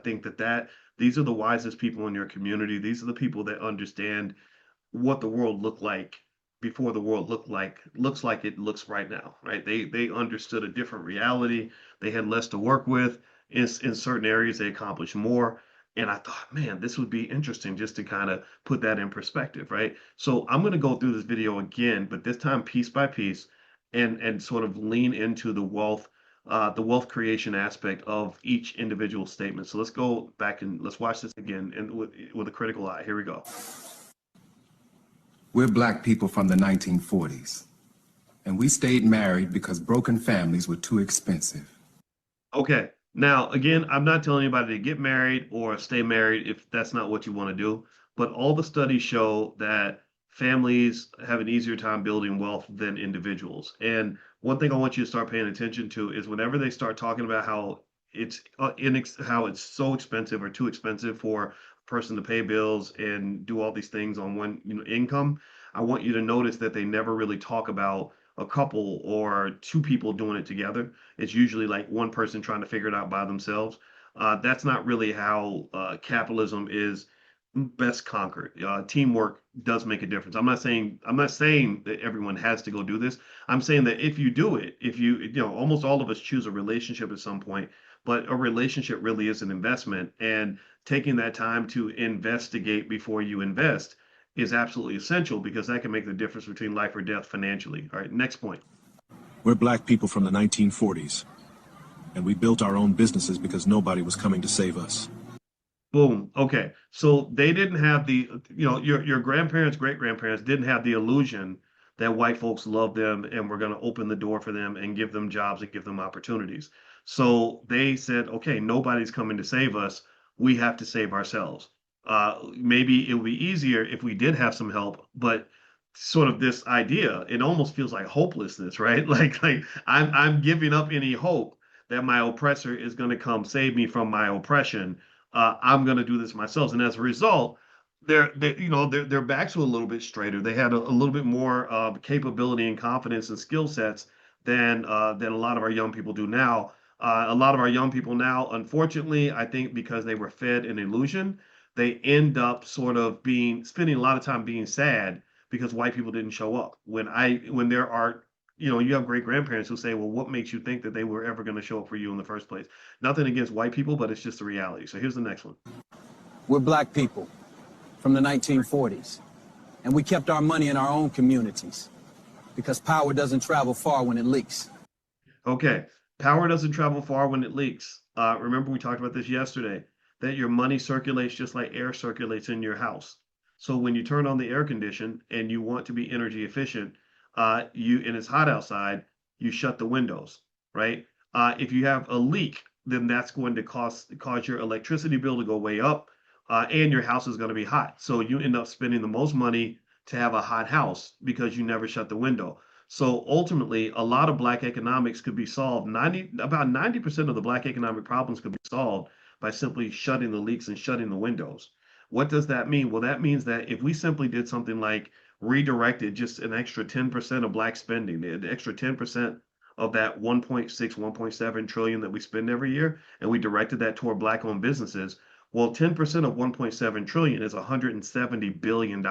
think that these are the wisest people in your community. These are the people that understand what the world looked like before the world looks like it looks right now, right? They understood a different reality. They had less to work with. In certain areas, they accomplished more. And I thought, man, this would be interesting just to kind of put that in perspective, right? So I'm going to go through this video again, but this time piece by piece, and sort of lean into the wealth creation aspect of each individual statement. So let's go back and let's watch this again and with a critical eye. Here we go. We're black people from the 1940s, and we stayed married because broken families were too expensive. Okay. Now, again, I'm not telling anybody to get married or stay married if that's not what you want to do. But all the studies show that families have an easier time building wealth than individuals. And one thing I want you to start paying attention to is whenever they start talking about how how it's so expensive or too expensive for a person to pay bills and do all these things on one, income, I want you to notice that they never really talk about a couple or two people doing it together. It's usually like one person trying to figure it out by themselves. That's not really how capitalism is best conquered. Teamwork does make a difference. I'm not saying that everyone has to go do this. I'm saying that if you do it, if almost all of us choose a relationship at some point, but a relationship really is an investment, and taking that time to investigate before you invest is absolutely essential because that can make the difference between life or death financially. All right, next point. We're black people from the 1940s, and we built our own businesses because nobody was coming to save us. Boom. Okay. So they didn't have your grandparents, great grandparents didn't have the illusion that white folks love them and we're going to open the door for them and give them jobs and give them opportunities. So they said, okay, nobody's coming to save us. We have to save ourselves. Maybe it would be easier if we did have some help, but sort of this idea, it almost feels like hopelessness, right? Like I'm giving up any hope that my oppressor is going to come save me from my oppression. I'm going to do this myself. And as a result, their backs were a little bit straighter. They had a little bit more capability and confidence and skill sets than a lot of our young people do now. A lot of our young people now, unfortunately, I think because they were fed an illusion, they end up sort of spending a lot of time being sad because white people didn't show up. When there are you have great grandparents who say, well, what makes you think that they were ever going to show up for you in the first place? Nothing against white people, but it's just the reality. So here's the next one. We're black people from the 1940s, and we kept our money in our own communities because power doesn't travel far when it leaks. Okay. Power doesn't travel far when it leaks. Remember, we talked about this yesterday, that your money circulates just like air circulates in your house. So when you turn on the air condition and you want to be energy efficient, and it's hot outside, you shut the windows, right? If you have a leak, then that's going to cause your electricity bill to go way up, and your house is going to be hot. So you end up spending the most money to have a hot house because you never shut the window. So ultimately, a lot of black economics could be solved. About 90% of the black economic problems could be solved by simply shutting the leaks and shutting the windows. What does that mean? Well, that means that if we simply did something like redirected just an extra 10% of black spending, the extra 10% of that 1.6, 1.7 trillion that we spend every year, and we directed that toward black owned businesses, well, 10% of 1.7 trillion is $170 billion.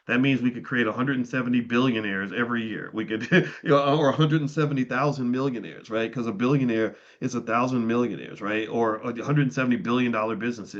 That means we could create 170 billionaires every year. We could, or 170,000 millionaires, right? Because a billionaire is 1,000 millionaires, right? Or $170 billion businesses